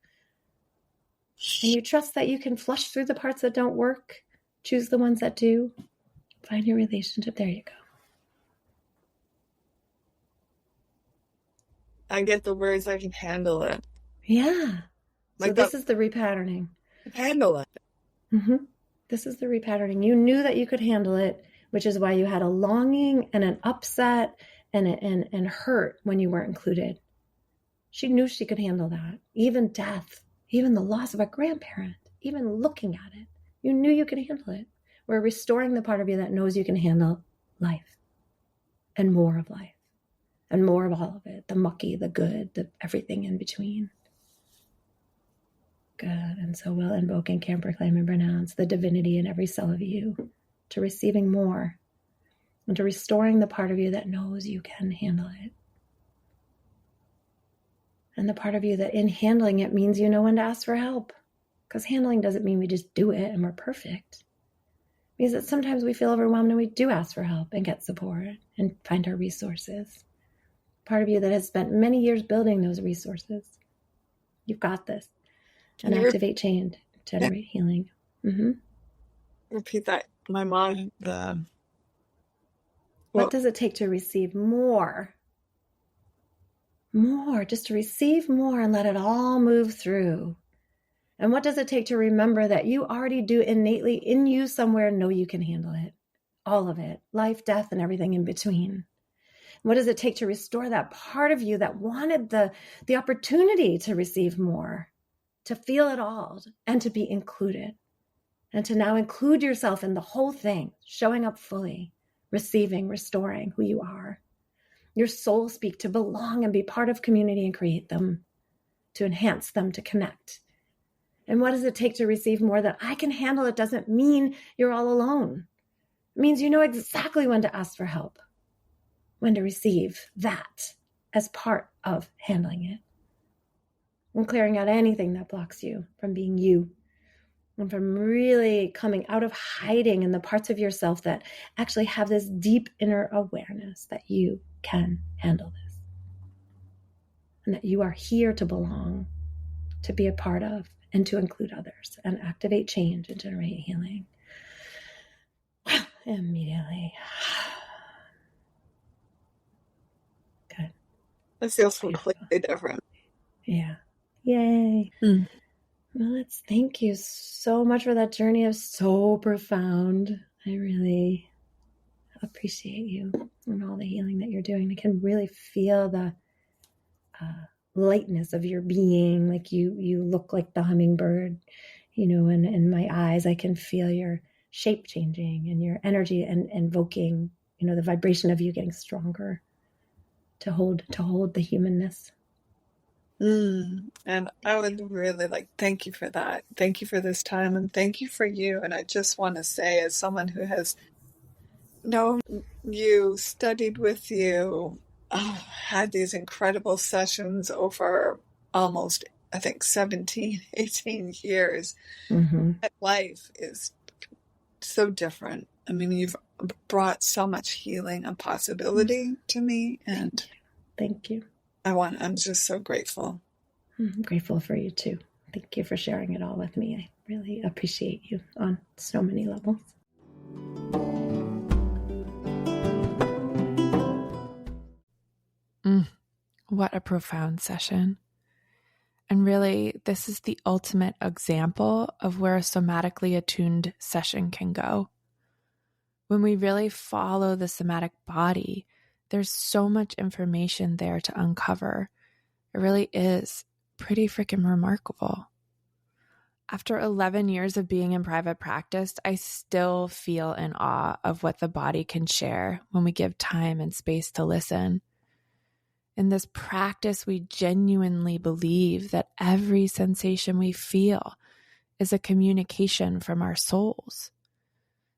And you trust that you can flush through the parts that don't work, choose the ones that do, find your relationship. There you go. I get the words, I can handle it. Yeah. So this is the repatterning. Handle it. Mm-hmm. This is the repatterning. You knew that you could handle it, which is why you had a longing and an upset and hurt when you weren't included. She knew she could handle that. Even death. Even the loss of a grandparent, even looking at it, you knew you could handle it. We're restoring the part of you that knows you can handle life and more of life and more of all of it, the mucky, the good, the everything in between. Good. And so we'll invoke and can proclaim and pronounce the divinity in every cell of you to receiving more and to restoring the part of you that knows you can handle it. And the part of you that in handling it means you know when to ask for help. Because handling doesn't mean we just do it and we're perfect. It means that sometimes we feel overwhelmed and we do ask for help and get support and find our resources. part of you that has spent many years building those resources. You've got this. And activate change, generate healing. Mm-hmm. Repeat that. My mom, what does it take to receive more? More, just to receive more and let it all move through. And what does it take to remember that you already do innately in you somewhere know you can handle it? All of it, life, death, and everything in between. What does it take to restore that part of you that wanted the opportunity to receive more, to feel it all, and to be included, and to now include yourself in the whole thing, showing up fully, receiving, restoring who you are. Your soul speak to belong and be part of community and create them, to enhance them, to connect. And what does it take to receive more that I can handle? It doesn't mean you're all alone. It means you know exactly when to ask for help, when to receive that as part of handling it. And clearing out anything that blocks you from being you, and from really coming out of hiding in the parts of yourself that actually have this deep inner awareness that you can handle this. And that you are here to belong, to be a part of, and to include others, and activate change and generate healing. Immediately. Good. That feels completely different. Yeah. Yay. Mm. Well, let's thank you so much for that journey. Of so profound. I really appreciate you and all the healing that you're doing. I can really feel the lightness of your being. Like you look like the hummingbird, and in my eyes, I can feel your shape changing and your energy and invoking, the vibration of you getting stronger to hold the humanness. And I would really thank you for that. Thank you for this time, and thank you for you. And I just want to say, as someone who has known you, studied with you, had these incredible sessions over almost, I think, 17, 18 years, that life is so different. I mean, you've brought so much healing and possibility to me, and thank you. I'm just so grateful. I'm grateful for you too. Thank you for sharing it all with me. I really appreciate you on so many levels. What a profound session. And really, this is the ultimate example of where a somatically attuned session can go. When we really follow the somatic body, there's so much information there to uncover. It really is pretty freaking remarkable. After 11 years of being in private practice, I still feel in awe of what the body can share when we give time and space to listen. In this practice, we genuinely believe that every sensation we feel is a communication from our souls.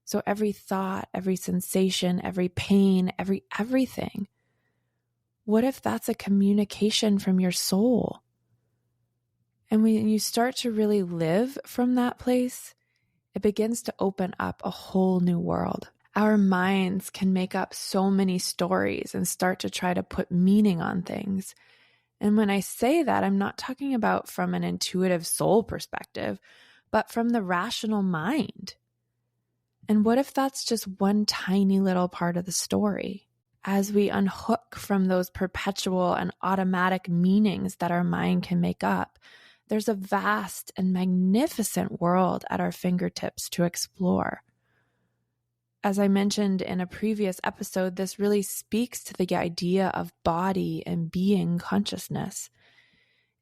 So every thought, every sensation, every pain, everything. What if that's a communication from your soul? And when you start to really live from that place, it begins to open up a whole new world. Our minds can make up so many stories and start to try to put meaning on things. And when I say that, I'm not talking about from an intuitive soul perspective, but from the rational mind. And what if that's just one tiny little part of the story? As we unhook from those perpetual and automatic meanings that our mind can make up, there's a vast and magnificent world at our fingertips to explore. As I mentioned in a previous episode, this really speaks to the idea of body and being consciousness.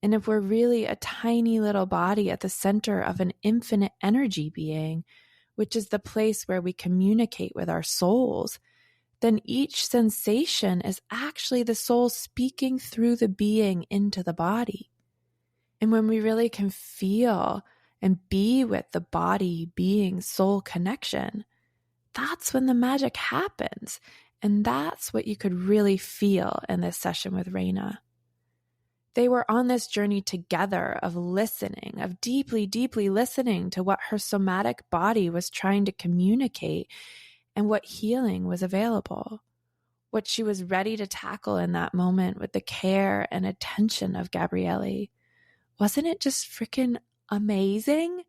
And if we're really a tiny little body at the center of an infinite energy being, which is the place where we communicate with our souls, then each sensation is actually the soul speaking through the being into the body. And when we really can feel and be with the body, being, soul connection, that's when the magic happens. And that's what you could really feel in this session with Reina. They were on this journey together of listening, of deeply, deeply listening to what her somatic body was trying to communicate and what healing was available, what she was ready to tackle in that moment with the care and attention of Gabrielli. Wasn't it just freaking amazing?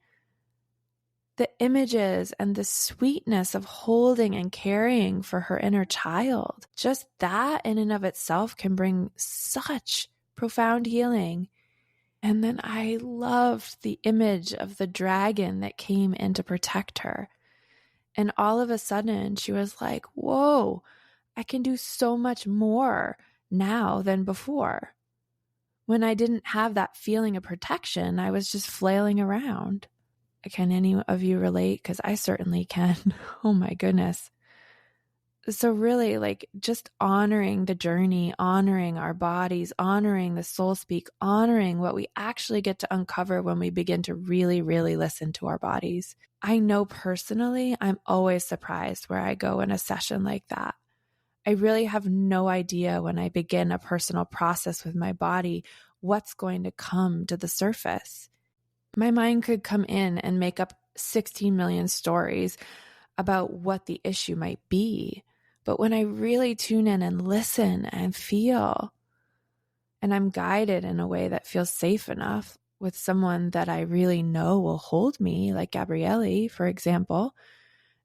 The images and the sweetness of holding and caring for her inner child, just that in and of itself can bring such profound healing. And then I loved the image of the dragon that came in to protect her. And all of a sudden she was like, whoa, I can do so much more now than before. When I didn't have that feeling of protection, I was just flailing around. Can any of you relate? Because I certainly can. Oh my goodness. So really, like, just honoring the journey, honoring our bodies, honoring the soul speak, honoring what we actually get to uncover when we begin to really, really listen to our bodies. I know personally, I'm always surprised where I go in a session like that. I really have no idea when I begin a personal process with my body, what's going to come to the surface. My mind could come in and make up 16 million stories about what the issue might be. But when I really tune in and listen and feel, and I'm guided in a way that feels safe enough with someone that I really know will hold me, like Gabrielli, for example,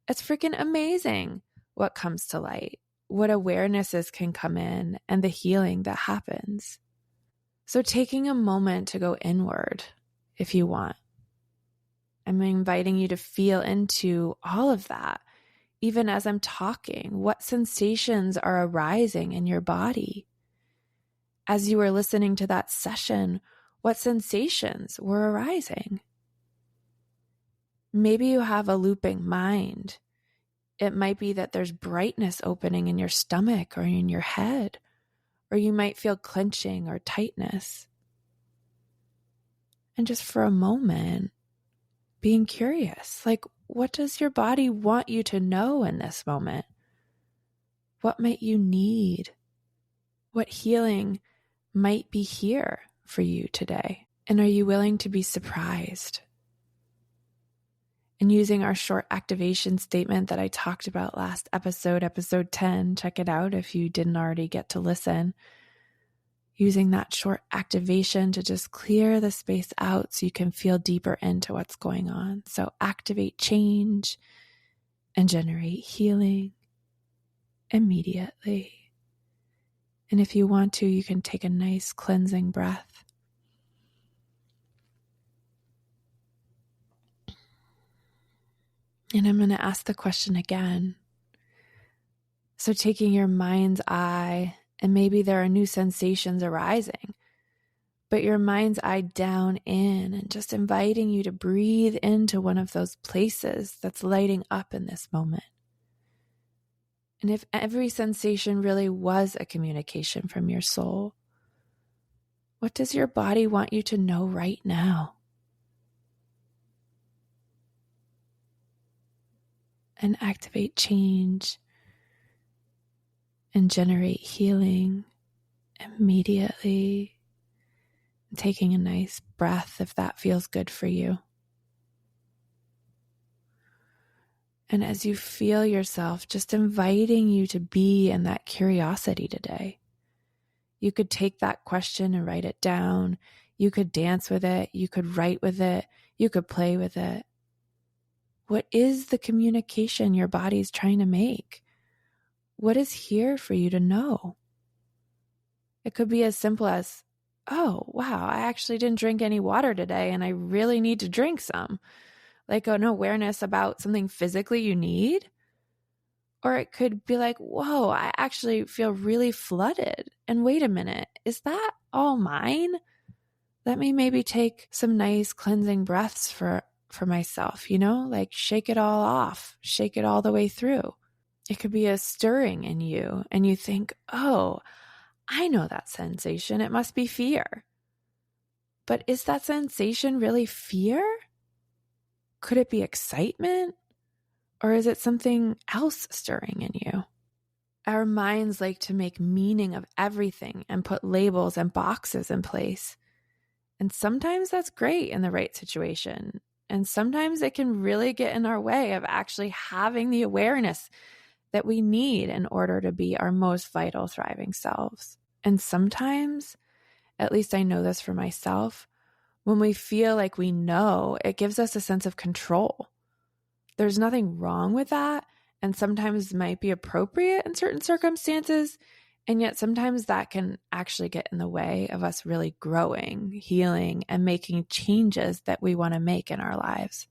it's freaking amazing what comes to light, what awarenesses can come in, and the healing that happens. So taking a moment to go inward, if you want, I'm inviting you to feel into all of that. Even as I'm talking, what sensations are arising in your body? As you were listening to that session, what sensations were arising? Maybe you have a looping mind. It might be that there's brightness opening in your stomach or in your head, or you might feel clenching or tightness. And just for a moment, being curious, like, what does your body want you to know in this moment? What might you need? What healing might be here for you today? And are you willing to be surprised? And using our short activation statement that I talked about last episode, episode 10, check it out if you didn't already get to listen. Using that short activation to just clear the space out so you can feel deeper into what's going on. So activate change and generate healing immediately. And if you want to, you can take a nice cleansing breath. And I'm going to ask the question again. So taking your mind's eye, and maybe there are new sensations arising, but your mind's eye down in and just inviting you to breathe into one of those places that's lighting up in this moment. And if every sensation really was a communication from your soul, what does your body want you to know right now? And activate change and generate healing immediately. Taking a nice breath if that feels good for you. And as you feel yourself, just inviting you to be in that curiosity today. You could take that question and write it down. You could dance with it. You could write with it. You could play with it. What is the communication your body's trying to make? What is here for you to know? It could be as simple as, oh, wow, I actually didn't drink any water today and I really need to drink some. Like an awareness about something physically you need. Or it could be like, whoa, I actually feel really flooded. And wait a minute, is that all mine? Let me maybe take some nice cleansing breaths for myself, like shake it all off, shake it all the way through. It could be a stirring in you and you think, oh, I know that sensation. It must be fear. But is that sensation really fear? Could it be excitement? Or is it something else stirring in you? Our minds like to make meaning of everything and put labels and boxes in place. And sometimes that's great in the right situation. And sometimes it can really get in our way of actually having the awareness that we need in order to be our most vital, thriving selves. And sometimes, at least I know this for myself, when we feel like we know, it gives us a sense of control. There's nothing wrong with that, and sometimes might be appropriate in certain circumstances, and yet sometimes that can actually get in the way of us really growing, healing, and making changes that we want to make in our lives.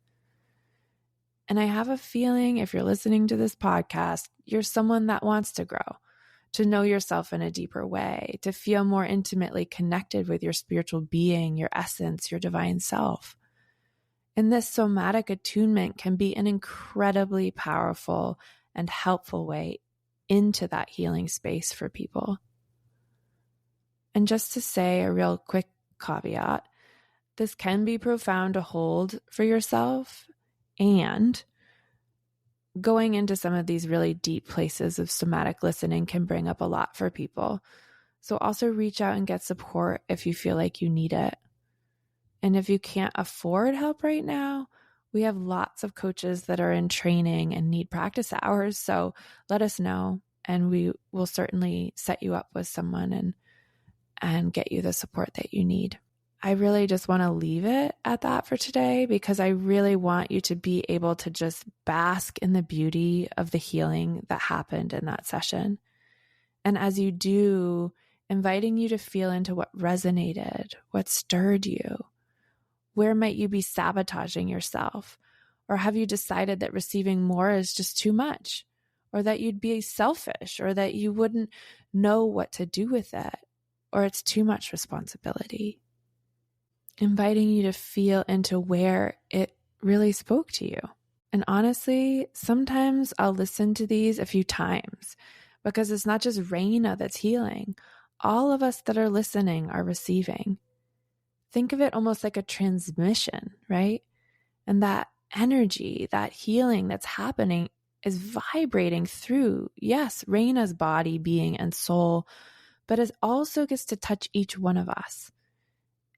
And I have a feeling if you're listening to this podcast, you're someone that wants to grow, to know yourself in a deeper way, to feel more intimately connected with your spiritual being, your essence, your divine self. And this somatic attunement can be an incredibly powerful and helpful way into that healing space for people. And just to say a real quick caveat, this can be profound to hold for yourself, and going into some of these really deep places of somatic listening can bring up a lot for people. So also reach out and get support if you feel like you need it. And if you can't afford help right now, we have lots of coaches that are in training and need practice hours. So let us know, and we will certainly set you up with someone and get you the support that you need. I really just want to leave it at that for today, because I really want you to be able to just bask in the beauty of the healing that happened in that session. And as you do, inviting you to feel into what resonated, what stirred you. Where might you be sabotaging yourself? Or have you decided that receiving more is just too much? Or that you'd be selfish? Or that you wouldn't know what to do with it? Or it's too much responsibility? Inviting you to feel into where it really spoke to you. And honestly, sometimes I'll listen to these a few times, because it's not just Reina that's healing. All of us that are listening are receiving. Think of it almost like a transmission, right? And that energy, that healing that's happening is vibrating through, yes, Reina's body, being, and soul, but it also gets to touch each one of us.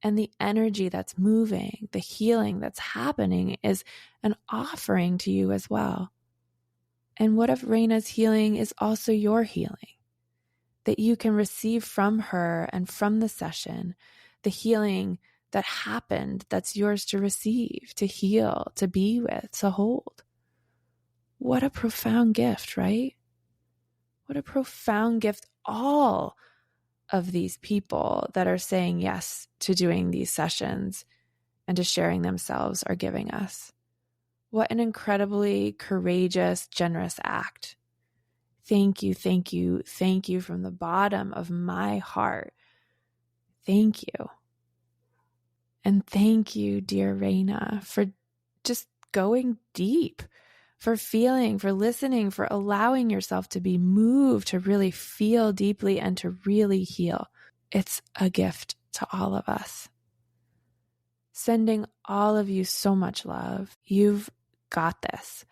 And the energy that's moving, the healing that's happening is an offering to you as well. And what if Reina's healing is also your healing? That you can receive from her and from the session the healing that happened, that's yours to receive, to heal, to be with, to hold. What a profound gift, right? What a profound gift all of these people that are saying yes to doing these sessions and to sharing themselves are giving us. What an incredibly courageous, generous act. Thank you, thank you, thank you from the bottom of my heart. Thank you. And thank you, dear Reina, for just going deep, for feeling, for listening, for allowing yourself to be moved, to really feel deeply and to really heal. It's a gift to all of us. Sending all of you so much love. You've got this.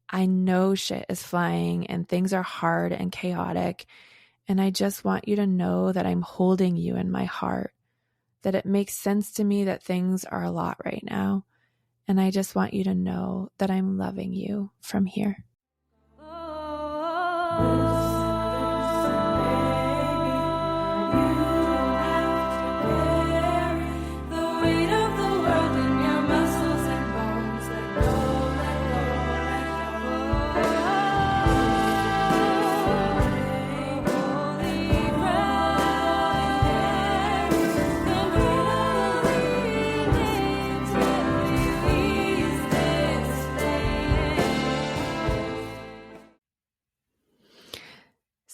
I know shit is flying and things are hard and chaotic, and I just want you to know that I'm holding you in my heart, that it makes sense to me that things are a lot right now, and I just want you to know that I'm loving you from here.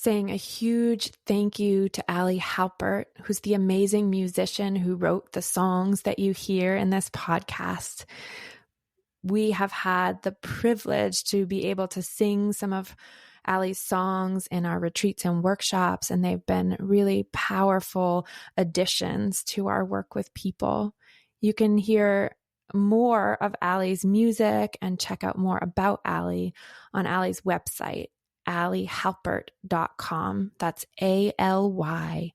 Saying a huge thank you to Ali Halpert, who's the amazing musician who wrote the songs that you hear in this podcast. We have had the privilege to be able to sing some of Ali's songs in our retreats and workshops, and they've been really powerful additions to our work with people. You can hear more of Ali's music and check out more about Ali on Ali's website, AliHalpert.com. That's AlyHalpert.com.